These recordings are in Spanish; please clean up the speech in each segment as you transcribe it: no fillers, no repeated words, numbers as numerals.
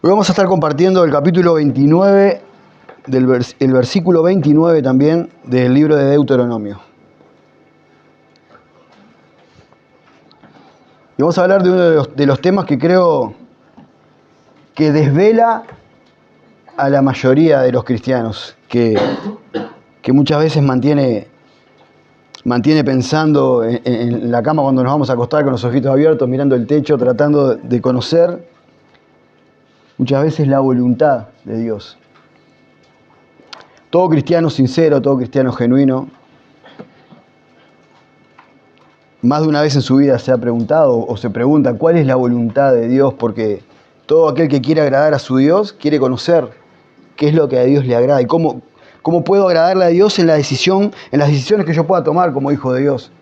Hoy vamos a estar compartiendo el capítulo 29, el versículo 29 también del libro de Deuteronomio. Y vamos a hablar de uno de los temas que creo que desvela a la mayoría de los cristianos, que muchas veces mantiene pensando en la cama cuando nos vamos a acostar con los ojitos abiertos, mirando el techo, tratando de conocer muchas veces la voluntad de Dios. Todo cristiano sincero, todo cristiano genuino, más de una vez en su vida se ha preguntado o se pregunta cuál es la voluntad de Dios, porque todo aquel que quiere agradar a su Dios quiere conocer qué es lo que a Dios le agrada y cómo puedo agradarle a Dios en las decisiones que yo pueda tomar como hijo de Dios.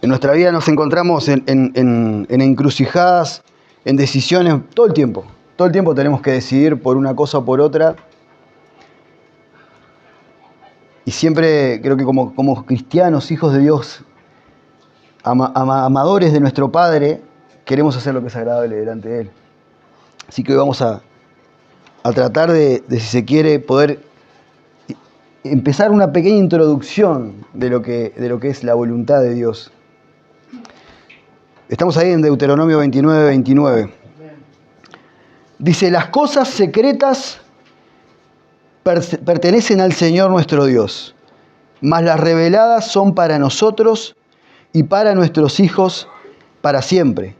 En nuestra vida nos encontramos en encrucijadas, en decisiones todo el tiempo. Todo el tiempo tenemos que decidir por una cosa o por otra. Y siempre creo que como cristianos, hijos de Dios, amadores de nuestro Padre, queremos hacer lo que es agradable delante de Él. Así que hoy vamos a tratar de, si se quiere, poder empezar una pequeña introducción de lo que es la voluntad de Dios. Estamos ahí en Deuteronomio 29, 29. Dice, las cosas secretas pertenecen al Señor nuestro Dios, mas las reveladas son para nosotros y para nuestros hijos para siempre,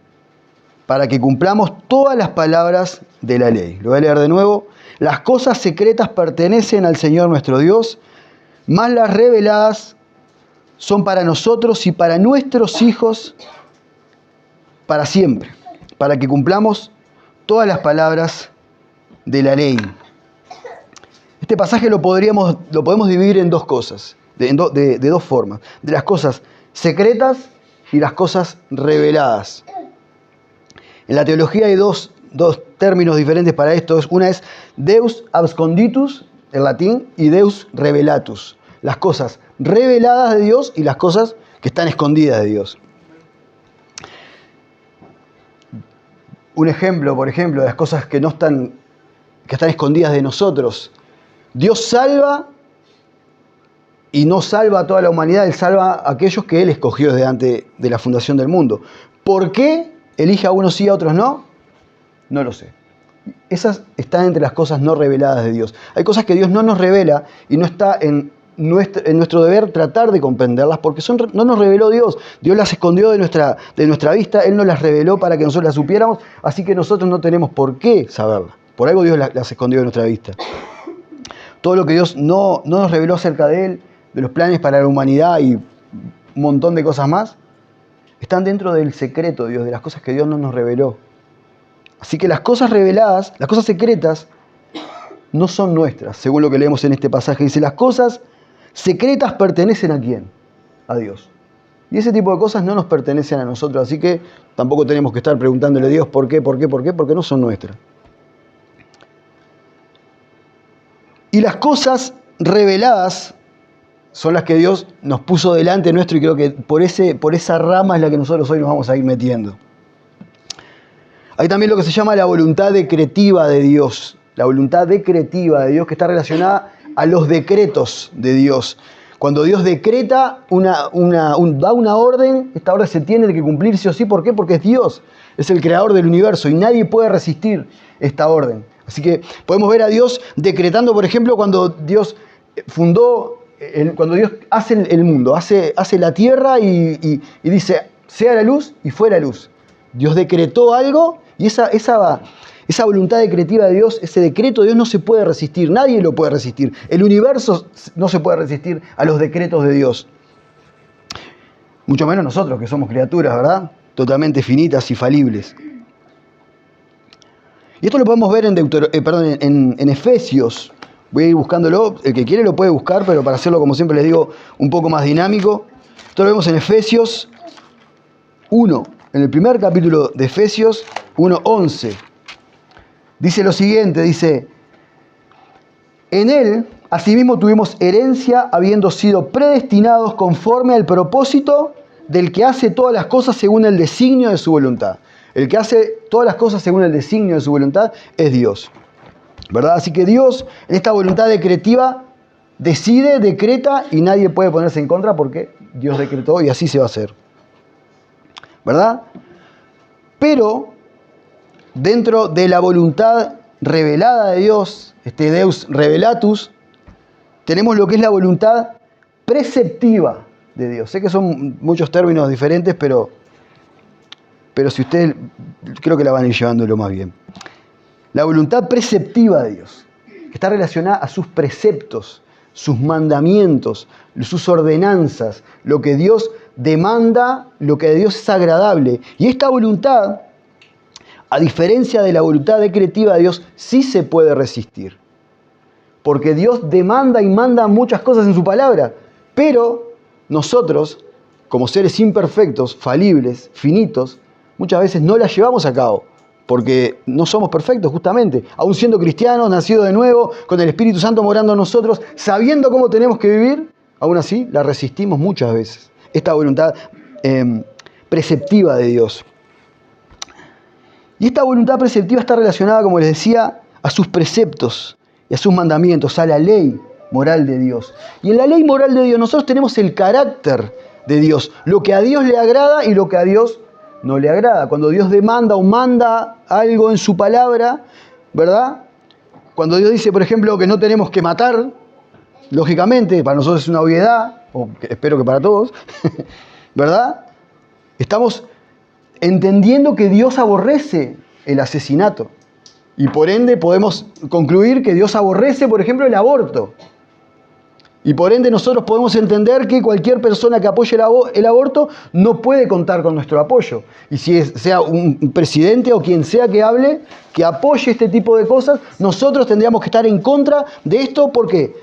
para que cumplamos todas las palabras de la ley. Lo voy a leer de nuevo. Las cosas secretas pertenecen al Señor nuestro Dios, mas las reveladas son para nosotros y para nuestros hijos para siempre, para que cumplamos todas las palabras de la ley. Este pasaje lo podemos dividir en dos cosas, de dos formas, de las cosas secretas y las cosas reveladas. En la teología hay dos términos diferentes para esto. Una es Deus absconditus, en latín, y Deus revelatus. Las cosas reveladas de Dios y las cosas que están escondidas de Dios. Un ejemplo, por ejemplo, de las cosas que están escondidas de nosotros. Dios salva y no salva a toda la humanidad, Él salva a aquellos que Él escogió desde antes de la fundación del mundo. ¿Por qué elige a unos sí y a otros no? No lo sé. Esas están entre las cosas no reveladas de Dios. Hay cosas que Dios no nos revela y no está en nuestro deber tratar de comprenderlas porque no nos reveló Dios. Dios las escondió de nuestra vista, Él nos las reveló para que nosotros las supiéramos, así que nosotros no tenemos por qué saberlas. Por algo Dios las escondió de nuestra vista. Todo lo que Dios no nos reveló acerca de Él, de los planes para la humanidad y un montón de cosas más, están dentro del secreto de Dios, de las cosas que Dios no nos reveló. Así que las cosas reveladas, las cosas secretas, no son nuestras, según lo que leemos en este pasaje. Dice, las cosas secretas pertenecen ¿a quién? A Dios. Y ese tipo de cosas no nos pertenecen a nosotros, así que tampoco tenemos que estar preguntándole a Dios por qué, porque no son nuestras. Y las cosas reveladas son las que Dios nos puso delante nuestro y creo que por esa rama es la que nosotros hoy nos vamos a ir metiendo. Hay también lo que se llama la voluntad decretiva de Dios. La voluntad decretiva de Dios que está relacionada a los decretos de Dios. Cuando Dios decreta, da una orden, esta orden se tiene que cumplir sí o sí. ¿Por qué? Porque es Dios, es el creador del universo y nadie puede resistir esta orden. Así que podemos ver a Dios decretando, por ejemplo, cuando Dios cuando Dios hace el mundo, hace la tierra y dice, sea la luz y fue la luz. Dios decretó algo y esa voluntad decretiva de Dios, ese decreto de Dios no se puede resistir, nadie lo puede resistir. El universo no se puede resistir a los decretos de Dios. Mucho menos nosotros, que somos criaturas, ¿verdad? Totalmente finitas y falibles. Y esto lo podemos ver en Efesios. Voy a ir buscándolo. El que quiere lo puede buscar, pero para hacerlo, como siempre les digo, un poco más dinámico. Esto lo vemos en Efesios 1, en el primer capítulo de Efesios 1:11. Dice lo siguiente, dice, en Él, asimismo tuvimos herencia, habiendo sido predestinados conforme al propósito del que hace todas las cosas según el designio de su voluntad. El que hace todas las cosas según el designio de su voluntad es Dios, ¿verdad? Así que Dios, en esta voluntad decretiva, decide, decreta y nadie puede ponerse en contra porque Dios decretó y así se va a hacer, ¿verdad? Pero dentro de la voluntad revelada de Dios, este Deus revelatus, tenemos lo que es la voluntad preceptiva de Dios. Sé que son muchos términos diferentes, pero si ustedes creo que la van a ir llevándolo más bien. La voluntad preceptiva de Dios, que está relacionada a sus preceptos, sus mandamientos, sus ordenanzas, lo que Dios demanda, lo que a Dios es agradable. Y esta voluntad, a diferencia de la voluntad decretiva de Dios, sí se puede resistir. Porque Dios demanda y manda muchas cosas en su palabra, pero nosotros, como seres imperfectos, falibles, finitos, muchas veces no las llevamos a cabo, porque no somos perfectos justamente. Aún siendo cristianos, nacidos de nuevo, con el Espíritu Santo morando en nosotros, sabiendo cómo tenemos que vivir, aún así la resistimos muchas veces. Esta voluntad preceptiva de Dios. Y esta voluntad preceptiva está relacionada, como les decía, a sus preceptos y a sus mandamientos, a la ley moral de Dios. Y en la ley moral de Dios nosotros tenemos el carácter de Dios, lo que a Dios le agrada y lo que a Dios no le agrada. Cuando Dios demanda o manda algo en su palabra, ¿verdad? Cuando Dios dice, por ejemplo, que no tenemos que matar, lógicamente, para nosotros es una obviedad, o espero que para todos, ¿verdad? Estamos entendiendo que Dios aborrece el asesinato. Y por ende podemos concluir que Dios aborrece, por ejemplo, el aborto. Y por ende nosotros podemos entender que cualquier persona que apoye el aborto no puede contar con nuestro apoyo. Y si sea un presidente o quien sea que hable, que apoye este tipo de cosas, nosotros tendríamos que estar en contra de esto. ¿Por qué?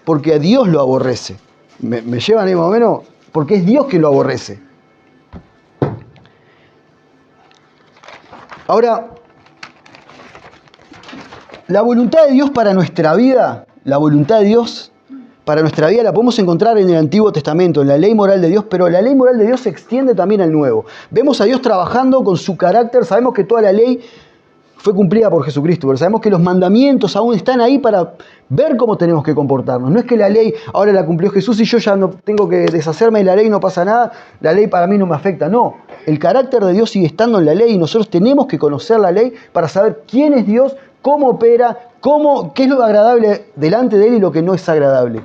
Porque a Dios lo aborrece. ¿Me llevan ahí más o menos? Porque es Dios que lo aborrece. Ahora, la voluntad de Dios para nuestra vida, la voluntad de Dios para nuestra vida la podemos encontrar en el Antiguo Testamento, en la ley moral de Dios, pero la ley moral de Dios se extiende también al Nuevo. Vemos a Dios trabajando con su carácter, sabemos que toda la ley fue cumplida por Jesucristo, pero sabemos que los mandamientos aún están ahí para ver cómo tenemos que comportarnos. No es que la ley ahora la cumplió Jesús y yo ya no tengo que deshacerme de la ley, no pasa nada, la ley para mí no me afecta. No, el carácter de Dios sigue estando en la ley y nosotros tenemos que conocer la ley para saber quién es Dios, cómo opera, qué es lo agradable delante de Él y lo que no es agradable.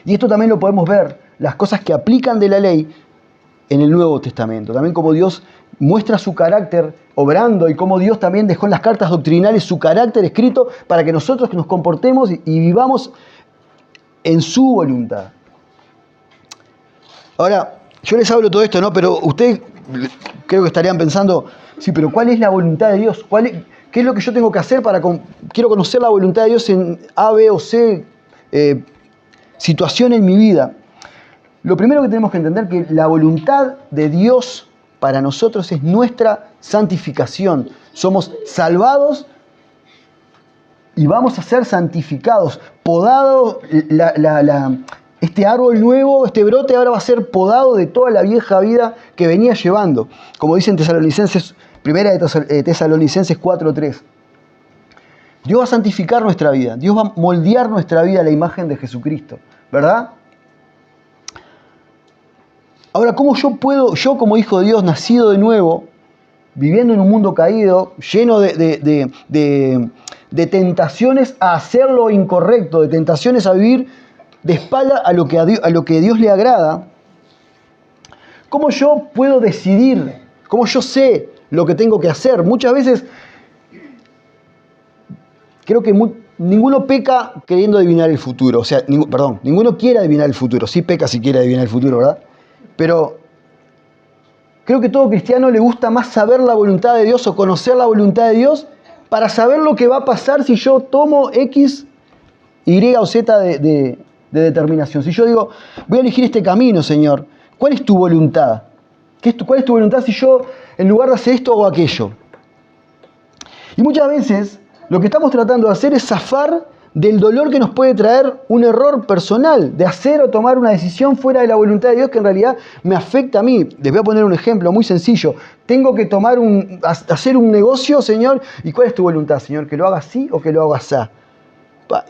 Y esto también lo podemos ver, las cosas que aplican de la ley en el Nuevo Testamento. También cómo Dios muestra su carácter obrando y cómo Dios también dejó en las cartas doctrinales su carácter escrito para que nosotros nos comportemos y vivamos en su voluntad. Ahora, yo les hablo todo esto, ¿no? Pero ustedes creo que estarían pensando, sí, pero ¿cuál es la voluntad de Dios? ¿Qué es lo que yo tengo que hacer quiero conocer la voluntad de Dios en A, B o C situación en mi vida? Lo primero que tenemos que entender es que la voluntad de Dios para nosotros es nuestra santificación. Somos salvados y vamos a ser santificados. Podado, este árbol nuevo, este brote ahora va a ser podado de toda la vieja vida que venía llevando. Como dicen Tesalonicenses, primera de Tesalonicenses 4:3. Dios va a santificar nuestra vida. Dios va a moldear nuestra vida a la imagen de Jesucristo. ¿Verdad? Ahora, ¿cómo yo como hijo de Dios, nacido de nuevo, viviendo en un mundo caído, lleno de tentaciones a hacer lo incorrecto, de tentaciones a vivir de espalda a lo que a Dios le agrada, cómo yo puedo decidir, cómo yo sé lo que tengo que hacer? Muchas veces creo que ninguno peca queriendo adivinar el futuro. O sea, ninguno quiere adivinar el futuro. Sí peca si quiere adivinar el futuro, ¿verdad? Pero creo que todo cristiano le gusta más saber la voluntad de Dios o conocer la voluntad de Dios para saber lo que va a pasar si yo tomo X, Y o Z de determinación. Si yo digo, voy a elegir este camino, Señor, ¿cuál es tu voluntad? ¿Cuál es tu voluntad si yo, en lugar de hacer esto, hago aquello? Y muchas veces lo que estamos tratando de hacer es zafar del dolor que nos puede traer un error personal, de hacer o tomar una decisión fuera de la voluntad de Dios que en realidad me afecta a mí. Les voy a poner un ejemplo muy sencillo. Tengo que hacer un negocio, Señor, ¿y cuál es tu voluntad, Señor? ¿Que lo haga así o que lo haga así?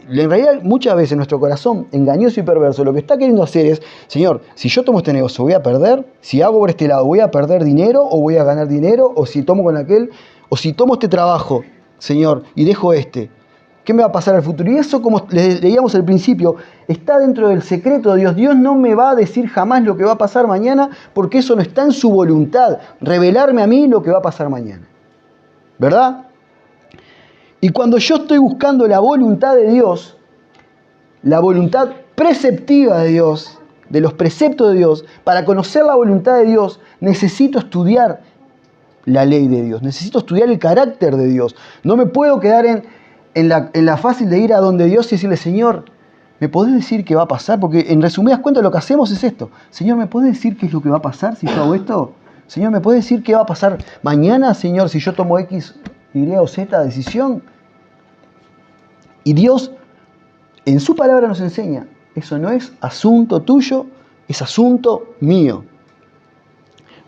En realidad, muchas veces nuestro corazón, engañoso y perverso, lo que está queriendo hacer es, Señor, si yo tomo este negocio, ¿voy a perder? Si hago por este lado, ¿voy a perder dinero o voy a ganar dinero? O si tomo con aquel, o si tomo este trabajo, Señor, y dejo este, ¿qué me va a pasar al futuro? Y eso, como leíamos al principio, está dentro del secreto de Dios. Dios no me va a decir jamás lo que va a pasar mañana, porque eso no está en su voluntad, revelarme a mí lo que va a pasar mañana. ¿Verdad? Y cuando yo estoy buscando la voluntad de Dios, la voluntad preceptiva de Dios, de los preceptos de Dios, para conocer la voluntad de Dios, necesito estudiar la ley de Dios, necesito estudiar el carácter de Dios. No me puedo quedar en la fácil de ir a donde Dios y decirle, Señor, ¿me podés decir qué va a pasar? Porque en resumidas cuentas lo que hacemos es esto. Señor, ¿me podés decir qué es lo que va a pasar si yo hago esto? Señor, ¿me podés decir qué va a pasar mañana, Señor, si yo tomo X, Y o Z decisión? Y Dios, en su palabra nos enseña, eso no es asunto tuyo, es asunto mío.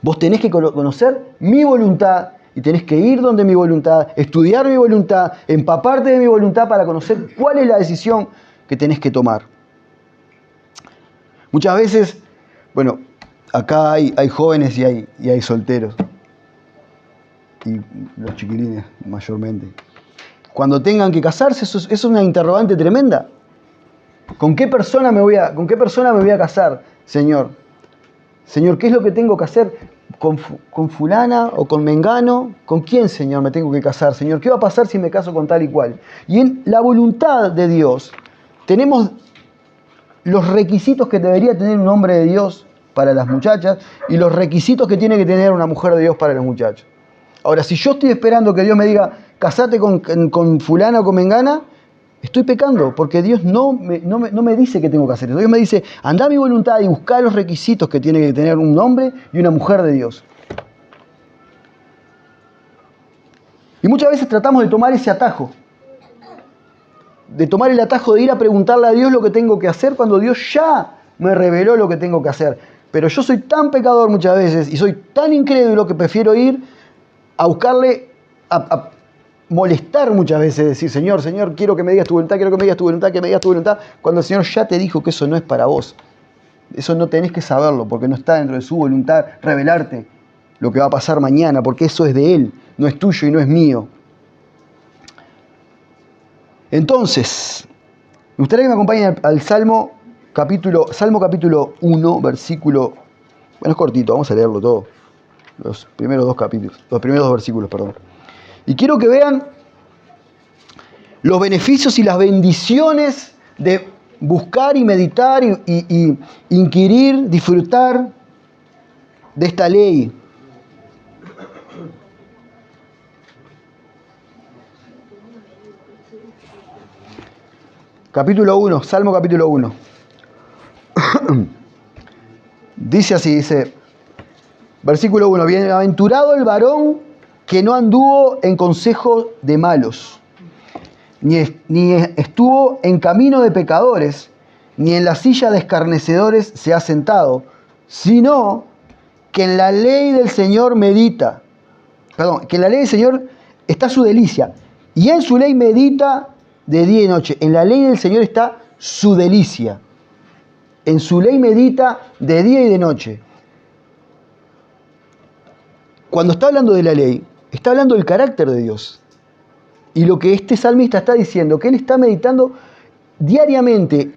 Vos tenés que conocer mi voluntad y tenés que ir donde mi voluntad, estudiar mi voluntad, empaparte de mi voluntad para conocer cuál es la decisión que tenés que tomar. Muchas veces, bueno, acá hay jóvenes y hay solteros. Y los chiquilines mayormente. Cuando tengan que casarse, eso es una interrogante tremenda. ¿Con qué persona me voy a casar, Señor? Señor, ¿qué es lo que tengo que hacer? ¿Con fulana o con mengano? ¿Con quién, Señor, me tengo que casar? Señor, ¿qué va a pasar si me caso con tal y cual? Y en la voluntad de Dios tenemos los requisitos que debería tener un hombre de Dios para las muchachas y los requisitos que tiene que tener una mujer de Dios para los muchachos. Ahora, si yo estoy esperando que Dios me diga, casate con fulana o con mengana, estoy pecando, porque Dios no me dice qué tengo que hacer. Dios me dice, anda a mi voluntad y busca los requisitos que tiene que tener un hombre y una mujer de Dios. Y muchas veces tratamos de tomar ese atajo, de tomar el atajo de ir a preguntarle a Dios lo que tengo que hacer cuando Dios ya me reveló lo que tengo que hacer. Pero yo soy tan pecador muchas veces y soy tan incrédulo que prefiero ir a buscarle, a molestar muchas veces, decir, Señor, quiero que me digas tu voluntad, quiero que me digas tu voluntad, que me digas tu voluntad, cuando el Señor ya te dijo que eso no es para vos. Eso no tenés que saberlo, porque no está dentro de su voluntad revelarte lo que va a pasar mañana, porque eso es de Él, no es tuyo y no es mío. Entonces, me gustaría que me acompañen al Salmo capítulo 1, versículo, bueno, es cortito, vamos a leerlo todo. Los primeros dos versículos, perdón. Y quiero que vean los beneficios y las bendiciones de buscar y meditar y inquirir, disfrutar de esta ley. Capítulo 1, Salmo capítulo 1. Dice, versículo 1, bienaventurado el varón que no anduvo en consejo de malos, ni estuvo en camino de pecadores, ni en la silla de escarnecedores se ha sentado, sino que en la ley del Señor medita. Que en la ley del Señor está su delicia, y en su ley medita de día y noche. En la ley del Señor está su delicia. En su ley medita de día y de noche. Cuando está hablando de la ley, está hablando del carácter de Dios. Y lo que este salmista está diciendo, que él está meditando diariamente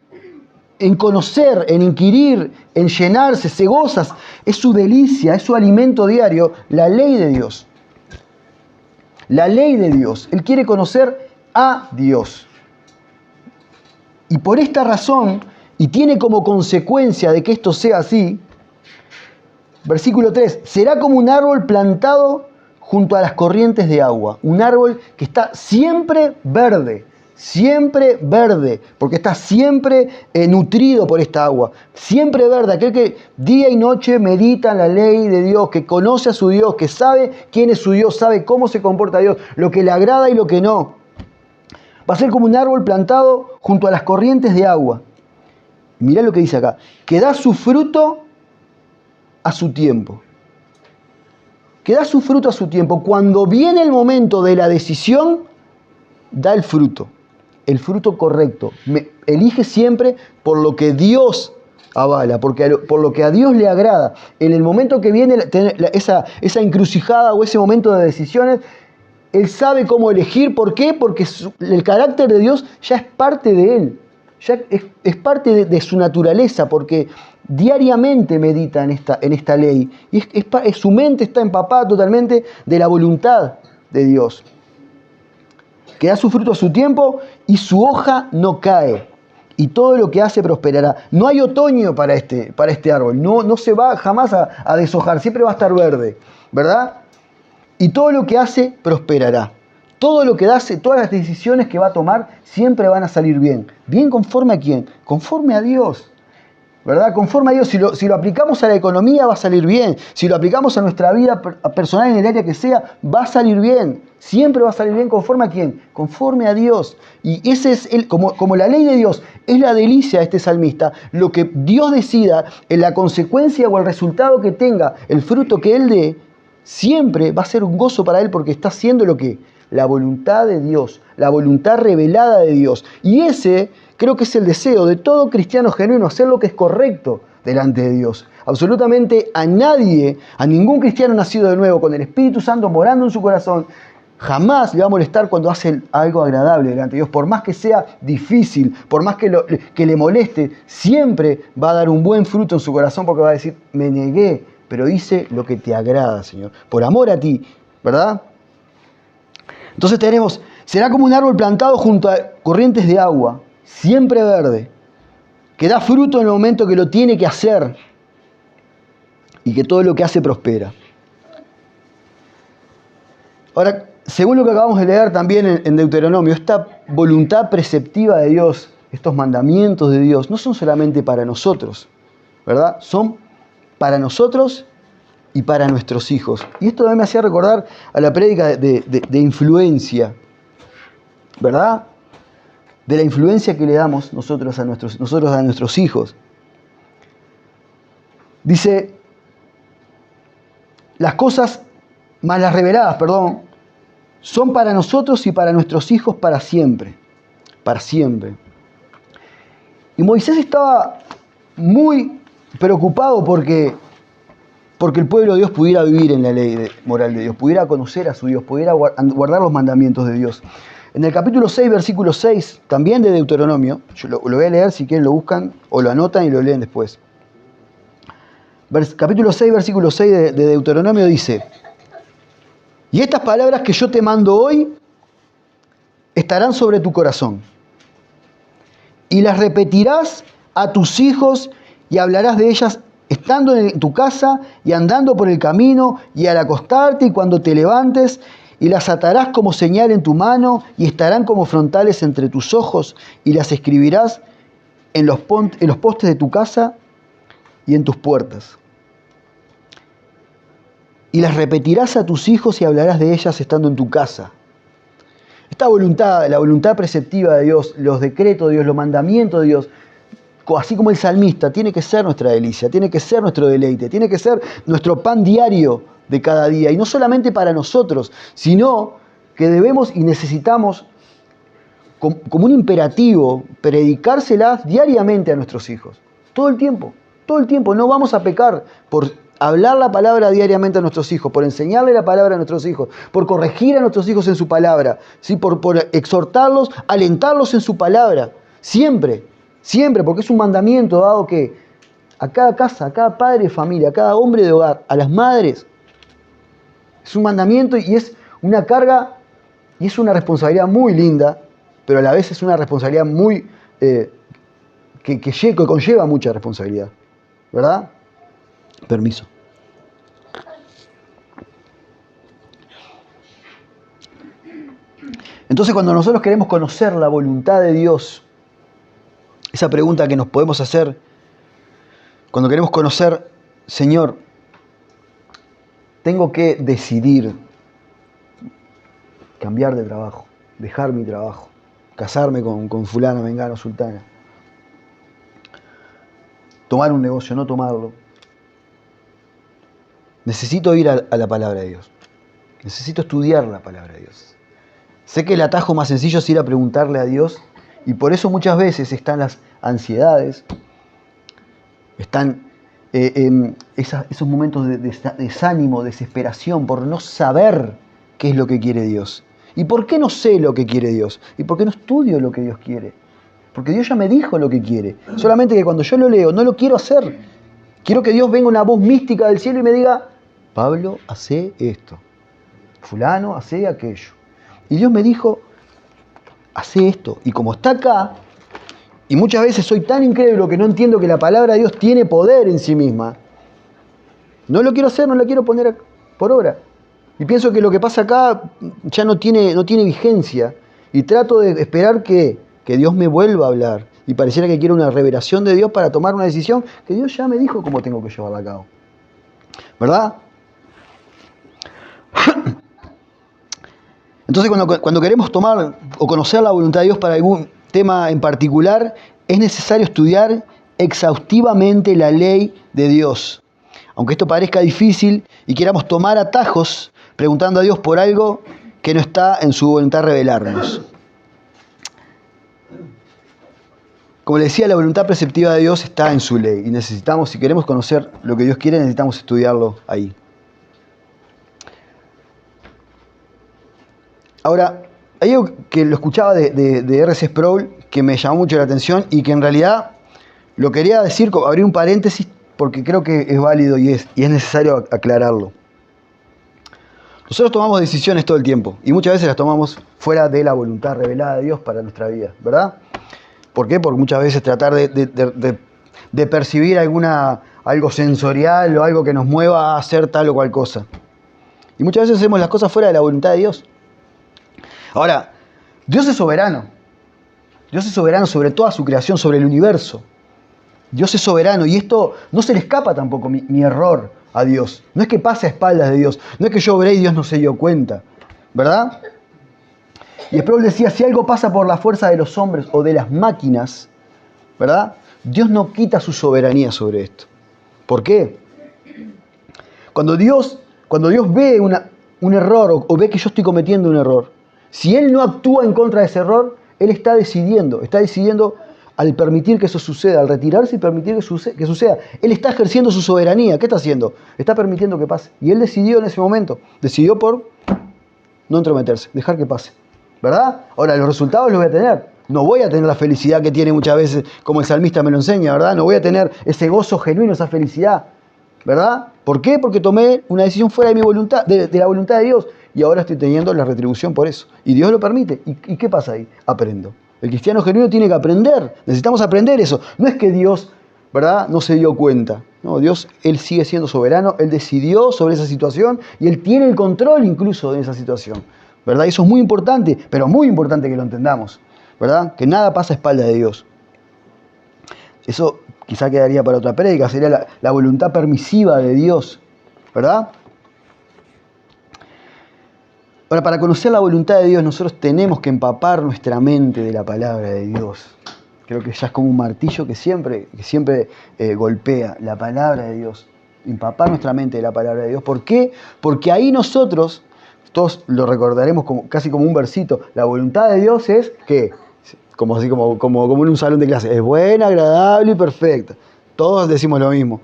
en conocer, en inquirir, en llenarse, se goza, es su delicia, es su alimento diario, la ley de Dios. La ley de Dios. Él quiere conocer a Dios. Y por esta razón, y tiene como consecuencia de que esto sea así, versículo 3, será como un árbol plantado junto a las corrientes de agua. Un árbol que está siempre verde, porque está siempre nutrido por esta agua. Siempre verde, aquel que día y noche medita en la ley de Dios, que conoce a su Dios, que sabe quién es su Dios, sabe cómo se comporta Dios, lo que le agrada y lo que no. Va a ser como un árbol plantado junto a las corrientes de agua. Mirá lo que dice acá. Que da su fruto a su tiempo. Que da su fruto a su tiempo. Cuando viene el momento de la decisión, da el fruto correcto. Elige siempre por lo que Dios avala, por lo que a Dios le agrada. En el momento que viene esa encrucijada o ese momento de decisiones, Él sabe cómo elegir. ¿Por qué? Porque el carácter de Dios ya es parte de Él. Ya es parte de su naturaleza, porque diariamente medita en esta ley. Y su mente está empapada totalmente de la voluntad de Dios. Que da su fruto a su tiempo y su hoja no cae. Y todo lo que hace prosperará. No hay otoño para este árbol. No se va jamás a deshojar. Siempre va a estar verde. ¿Verdad? Y todo lo que hace prosperará. Todo lo que hace, todas las decisiones que va a tomar, siempre van a salir bien. ¿Bien conforme a quién? Conforme a Dios. ¿Verdad? Conforme a Dios. Si lo aplicamos a la economía, va a salir bien. Si lo aplicamos a nuestra vida personal en el área que sea, va a salir bien. Siempre va a salir bien. ¿Conforme a quién? Conforme a Dios. Y ese es como la ley de Dios es la delicia de este salmista, lo que Dios decida, en la consecuencia o el resultado que tenga, el fruto que Él dé, siempre va a ser un gozo para Él, porque está haciendo lo que la voluntad de Dios, la voluntad revelada de Dios. Y ese creo que es el deseo de todo cristiano genuino, hacer lo que es correcto delante de Dios. Absolutamente a nadie, a ningún cristiano nacido de nuevo, con el Espíritu Santo morando en su corazón, jamás le va a molestar cuando hace algo agradable delante de Dios. Por más que sea difícil, por más que le moleste, siempre va a dar un buen fruto en su corazón, porque va a decir, me negué, pero hice lo que te agrada, Señor, por amor a ti, ¿verdad? Entonces tenemos, será como un árbol plantado junto a corrientes de agua, siempre verde, que da fruto en el momento que lo tiene que hacer y que todo lo que hace prospera. Ahora, según lo que acabamos de leer también en Deuteronomio, esta voluntad preceptiva de Dios, estos mandamientos de Dios, no son solamente para nosotros, ¿verdad? Son para nosotros y para nuestros hijos. Y esto también me hacía recordar a la prédica de influencia, ¿verdad? De la influencia que le damos nosotros a nuestros hijos. Dice, las cosas, más las reveladas, son para nosotros y para nuestros hijos para siempre. Para siempre. Y Moisés estaba muy preocupado porque el pueblo de Dios pudiera vivir en la ley moral de Dios, pudiera conocer a su Dios, pudiera guardar los mandamientos de Dios. En el capítulo 6, versículo 6, también de Deuteronomio, yo lo voy a leer, si quieren lo buscan o lo anotan y lo leen después. Capítulo 6, versículo 6 de Deuteronomio dice, y estas palabras que yo te mando hoy estarán sobre tu corazón, y las repetirás a tus hijos y hablarás de ellas estando en tu casa y andando por el camino y al acostarte y cuando te levantes, y las atarás como señal en tu mano y estarán como frontales entre tus ojos y las escribirás en los postes de tu casa y en tus puertas. Y las repetirás a tus hijos y hablarás de ellas estando en tu casa. Esta voluntad, la voluntad preceptiva de Dios, los decretos de Dios, los mandamientos de Dios, así como el salmista, tiene que ser nuestra delicia, tiene que ser nuestro deleite, tiene que ser nuestro pan diario de cada día. Y no solamente para nosotros, sino que debemos y necesitamos, como un imperativo, predicárselas diariamente a nuestros hijos. Todo el tiempo. No vamos a pecar por hablar la palabra diariamente a nuestros hijos, por enseñarle la palabra a nuestros hijos, por corregir a nuestros hijos en su palabra, ¿sí? por exhortarlos, alentarlos en su palabra. Siempre, porque es un mandamiento dado que a cada casa, a cada padre de familia, a cada hombre de hogar, a las madres, es un mandamiento y es una carga y es una responsabilidad muy linda, pero a la vez es una responsabilidad muy que conlleva mucha responsabilidad, ¿verdad? Permiso. Entonces, cuando nosotros queremos conocer la voluntad de Dios, esa pregunta que nos podemos hacer, cuando queremos conocer, Señor, tengo que decidir cambiar de trabajo, dejar mi trabajo, casarme con fulano, mengano, sultana. Tomar un negocio, no tomarlo. Necesito ir a la palabra de Dios. Necesito estudiar la palabra de Dios. Sé que el atajo más sencillo es ir a preguntarle a Dios, y por eso muchas veces están las ansiedades, están esos momentos de desánimo, desesperación, por no saber qué es lo que quiere Dios. ¿Y por qué no sé lo que quiere Dios? ¿Y por qué no estudio lo que Dios quiere? Porque Dios ya me dijo lo que quiere. Solamente que cuando yo lo leo, no lo quiero hacer. Quiero que Dios venga una voz mística del cielo y me diga, Pablo, hace esto. Fulano, hace aquello. Y Dios me dijo, hace esto. Y como está acá, y muchas veces soy tan incrédulo que no entiendo que la palabra de Dios tiene poder en sí misma, no lo quiero hacer, no la quiero poner por obra. Y pienso que lo que pasa acá ya no tiene vigencia. Y trato de esperar que Dios me vuelva a hablar. Y pareciera que quiero una revelación de Dios para tomar una decisión que Dios ya me dijo cómo tengo que llevarla a cabo. ¿Verdad? Entonces cuando queremos tomar o conocer la voluntad de Dios para algún tema en particular, es necesario estudiar exhaustivamente la ley de Dios. Aunque esto parezca difícil y queramos tomar atajos preguntando a Dios por algo que no está en su voluntad revelarnos. Como le decía, la voluntad preceptiva de Dios está en su ley y necesitamos, si queremos conocer lo que Dios quiere, necesitamos estudiarlo ahí. Ahora, hay algo que lo escuchaba de R.C. Sproul que me llamó mucho la atención y que en realidad lo quería decir, abrir un paréntesis porque creo que es válido y es necesario aclararlo. Nosotros tomamos decisiones todo el tiempo y muchas veces las tomamos fuera de la voluntad revelada de Dios para nuestra vida, ¿verdad? ¿Por qué? Porque muchas veces tratar de percibir algo sensorial o algo que nos mueva a hacer tal o cual cosa. Y muchas veces hacemos las cosas fuera de la voluntad de Dios. Ahora, Dios es soberano. Dios es soberano sobre toda su creación, sobre el universo. Dios es soberano y esto no se le escapa tampoco mi error a Dios. No es que pase a espaldas de Dios. No es que yo obré y Dios no se dio cuenta. ¿Verdad? Y Sproul decía, si algo pasa por la fuerza de los hombres o de las máquinas, ¿verdad? Dios no quita su soberanía sobre esto. ¿Por qué? Cuando Dios ve un error o ve que yo estoy cometiendo un error, si Él no actúa en contra de ese error, Él está decidiendo al permitir que eso suceda, al retirarse y permitir que suceda. Él está ejerciendo su soberanía. ¿Qué está haciendo? Está permitiendo que pase. Y Él decidió en ese momento. Decidió por no entrometerse, dejar que pase. ¿Verdad? Ahora, los resultados los voy a tener. No voy a tener la felicidad que tiene muchas veces, como el salmista me lo enseña, ¿verdad? No voy a tener ese gozo genuino, esa felicidad. ¿Verdad? ¿Por qué? Porque tomé una decisión fuera de mi voluntad, de la voluntad de Dios. Y ahora estoy teniendo la retribución por eso. Y Dios lo permite. ¿Y qué pasa ahí? Aprendo. El cristiano genuino tiene que aprender. Necesitamos aprender eso. No es que Dios, ¿verdad?, no se dio cuenta. No, Dios, Él sigue siendo soberano. Él decidió sobre esa situación y Él tiene el control incluso de esa situación. ¿Verdad? Y eso es muy importante, pero muy importante que lo entendamos. ¿Verdad? Que nada pasa a espaldas de Dios. Eso quizá quedaría para otra prédica, sería la voluntad permisiva de Dios, ¿verdad? Ahora, para conocer la voluntad de Dios, nosotros tenemos que empapar nuestra mente de la palabra de Dios. Creo que ya es como un martillo que siempre golpea la palabra de Dios. Empapar nuestra mente de la palabra de Dios. ¿Por qué? Porque ahí nosotros, todos lo recordaremos casi como un versito, la voluntad de Dios es que como en un salón de clase, es buena, agradable y perfecta. Todos decimos lo mismo.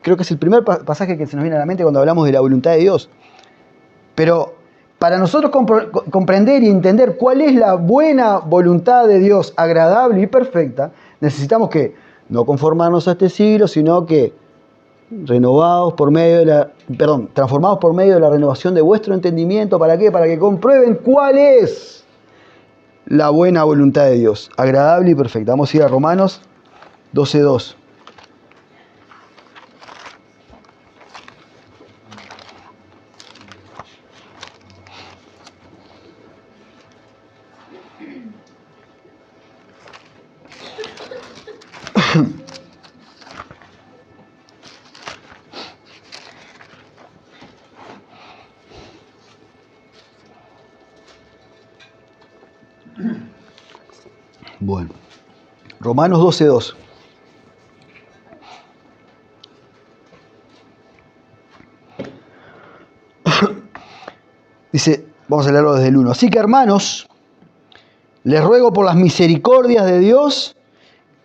Creo que es el primer pasaje que se nos viene a la mente cuando hablamos de la voluntad de Dios. Pero para nosotros comprender y entender cuál es la buena voluntad de Dios, agradable y perfecta, necesitamos que no conformarnos a este siglo, sino que transformados por medio de la renovación de vuestro entendimiento. ¿Para qué? Para que comprueben cuál es la buena voluntad de Dios, agradable y perfecta. Vamos a ir a Romanos 12:2. Bueno, Romanos 12:2. Dice, vamos a leerlo desde el 1. Así que, hermanos, les ruego por las misericordias de Dios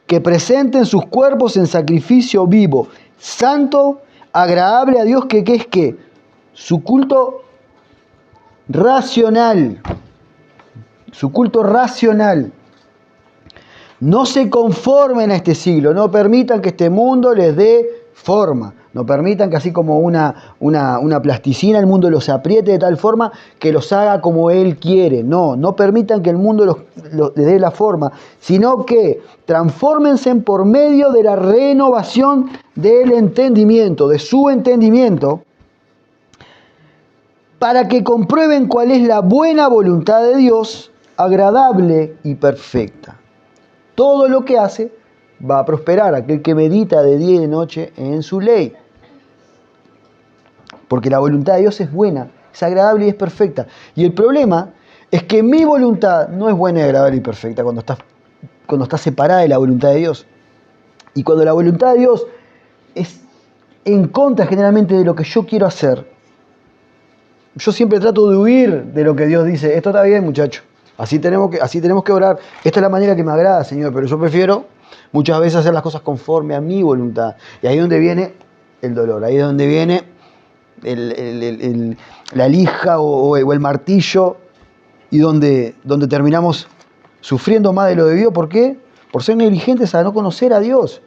que presenten sus cuerpos en sacrificio vivo, santo, agradable a Dios, que es que su culto racional. Su culto racional. No se conformen a este siglo, no permitan que este mundo les dé forma. No permitan que así como una plasticina el mundo los apriete de tal forma que los haga como él quiere. No permitan que el mundo les dé la forma, sino que transfórmense por medio de la renovación del entendimiento, de su entendimiento, para que comprueben cuál es la buena voluntad de Dios, agradable y perfecta. Todo lo que hace va a prosperar, aquel que medita de día y de noche en su ley. Porque la voluntad de Dios es buena, es agradable y es perfecta. Y el problema es que mi voluntad no es buena, agradable y perfecta cuando está separada de la voluntad de Dios. Y cuando la voluntad de Dios es en contra generalmente de lo que yo quiero hacer, yo siempre trato de huir de lo que Dios dice. Esto está bien, muchacho. Así tenemos que orar. Esta es la manera que me agrada, Señor. Pero yo prefiero muchas veces hacer las cosas conforme a mi voluntad. Y ahí es donde viene el dolor. Ahí es donde viene la lija o el martillo. Y donde terminamos sufriendo más de lo debido. ¿Por qué? Por ser negligentes a no conocer a Dios.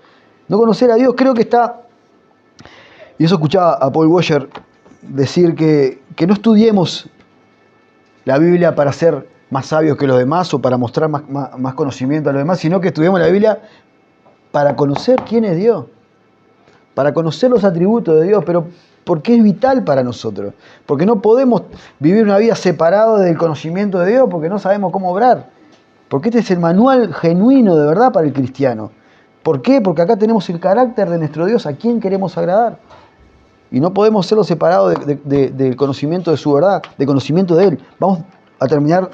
No conocer a Dios. Creo que está... Y eso escuchaba a Paul Washer decir que no estudiemos la Biblia para ser más sabios que los demás o para mostrar más conocimiento a los demás, sino que estudiemos la Biblia para conocer quién es Dios, para conocer los atributos de Dios, pero porque es vital para nosotros, porque no podemos vivir una vida separada del conocimiento de Dios porque no sabemos cómo obrar, porque este es el manual genuino de verdad para el cristiano. ¿Por qué? Porque acá tenemos el carácter de nuestro Dios, a quién queremos agradar. Y no podemos serlo separados del conocimiento de su verdad, del conocimiento de Él. Vamos a terminar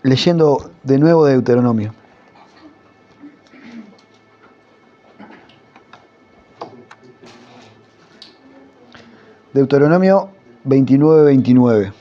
leyendo de nuevo de Deuteronomio. Deuteronomio 29:29.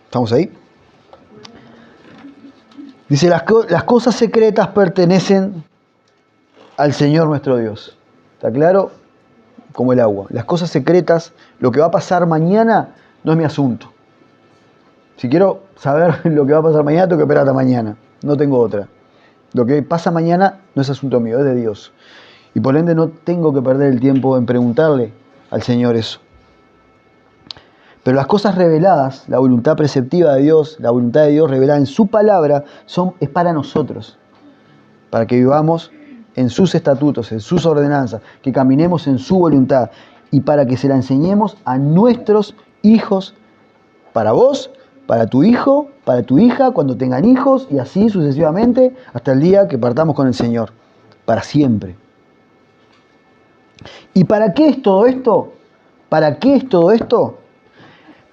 ¿Estamos ahí? Dice, las cosas secretas pertenecen al Señor nuestro Dios. ¿Está claro? Como el agua. Las cosas secretas, lo que va a pasar mañana, no es mi asunto. Si quiero saber lo que va a pasar mañana, tengo que esperar hasta mañana. No tengo otra. Lo que pasa mañana no es asunto mío, es de Dios. Y por ende no tengo que perder el tiempo en preguntarle al Señor eso. Pero las cosas reveladas, la voluntad preceptiva de Dios, la voluntad de Dios revelada en su palabra, es para nosotros. Para que vivamos en sus estatutos, en sus ordenanzas, que caminemos en su voluntad y para que se la enseñemos a nuestros hijos, para vos, para tu hijo, para tu hija, cuando tengan hijos y así sucesivamente hasta el día que partamos con el Señor, para siempre. ¿Y para qué es todo esto? ¿Para qué es todo esto?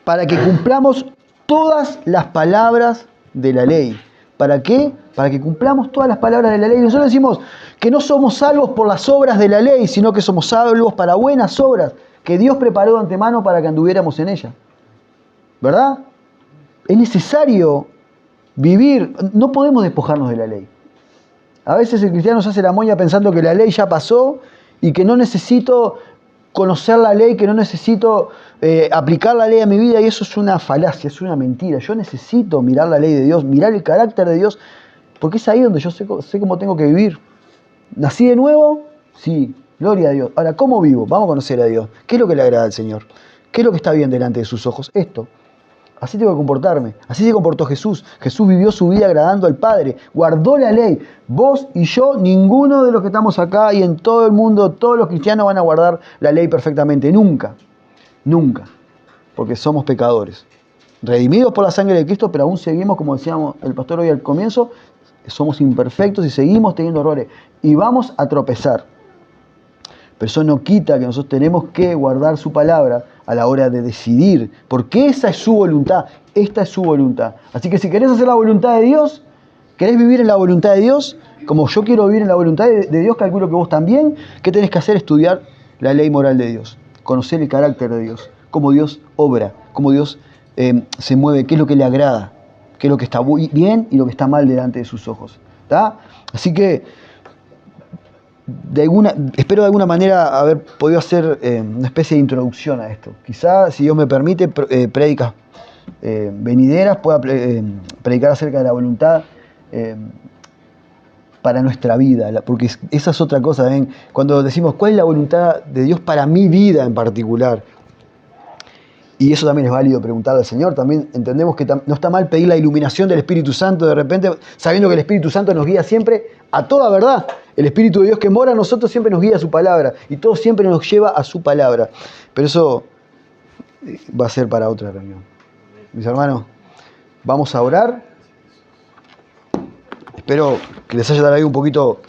Para que cumplamos todas las palabras de la ley. ¿Para qué? Para que cumplamos todas las palabras de la ley. Nosotros decimos que no somos salvos por las obras de la ley, sino que somos salvos para buenas obras que Dios preparó de antemano para que anduviéramos en ellas. ¿Verdad? Es necesario vivir, no podemos despojarnos de la ley. A veces el cristiano se hace la moña pensando que la ley ya pasó y que no necesito conocer la ley, que no necesito aplicar la ley a mi vida, y eso es una falacia, es una mentira. Yo necesito mirar la ley de Dios, mirar el carácter de Dios, porque es ahí donde yo sé cómo tengo que vivir. ¿Nací de nuevo? Sí, gloria a Dios. Ahora, ¿cómo vivo? Vamos a conocer a Dios. ¿Qué es lo que le agrada al Señor? ¿Qué es lo que está bien delante de sus ojos? Esto. Así tengo que comportarme. Así se comportó Jesús. Jesús vivió su vida agradando al Padre. Guardó la ley. Vos y yo, ninguno de los que estamos acá y en todo el mundo, todos los cristianos van a guardar la ley perfectamente. Nunca. Nunca. Porque somos pecadores. redimidos por la sangre de Cristo, pero aún seguimos, como decíamos el pastor hoy al comienzo, somos imperfectos y seguimos teniendo errores. Y vamos a tropezar. Pero eso no quita que nosotros tenemos que guardar su palabra a la hora de decidir, porque esa es su voluntad, esta es su voluntad. Así que si querés hacer la voluntad de Dios, querés vivir en la voluntad de Dios, como yo quiero vivir en la voluntad de Dios, calculo que vos también, ¿qué tenés que hacer? Estudiar la ley moral de Dios, conocer el carácter de Dios, cómo Dios obra, cómo Dios se mueve, qué es lo que le agrada, qué es lo que está bien y lo que está mal delante de sus ojos. ¿Tá? Así que espero de alguna manera haber podido hacer una especie de introducción a esto. Quizá, si Dios me permite, prédicas venideras pueda predicar acerca de la voluntad para nuestra vida, porque esa es otra cosa. ¿ven? Cuando decimos cuál es la voluntad de Dios para mi vida en particular, y eso también es válido preguntarle al Señor, también entendemos que no está mal pedir la iluminación del Espíritu Santo de repente, sabiendo que el Espíritu Santo nos guía siempre a toda verdad. El Espíritu de Dios que mora en nosotros siempre nos guía a su palabra, y todo siempre nos lleva a su palabra. Pero eso va a ser para otra reunión. Mis hermanos, vamos a orar. Espero que les haya dado ahí un poquito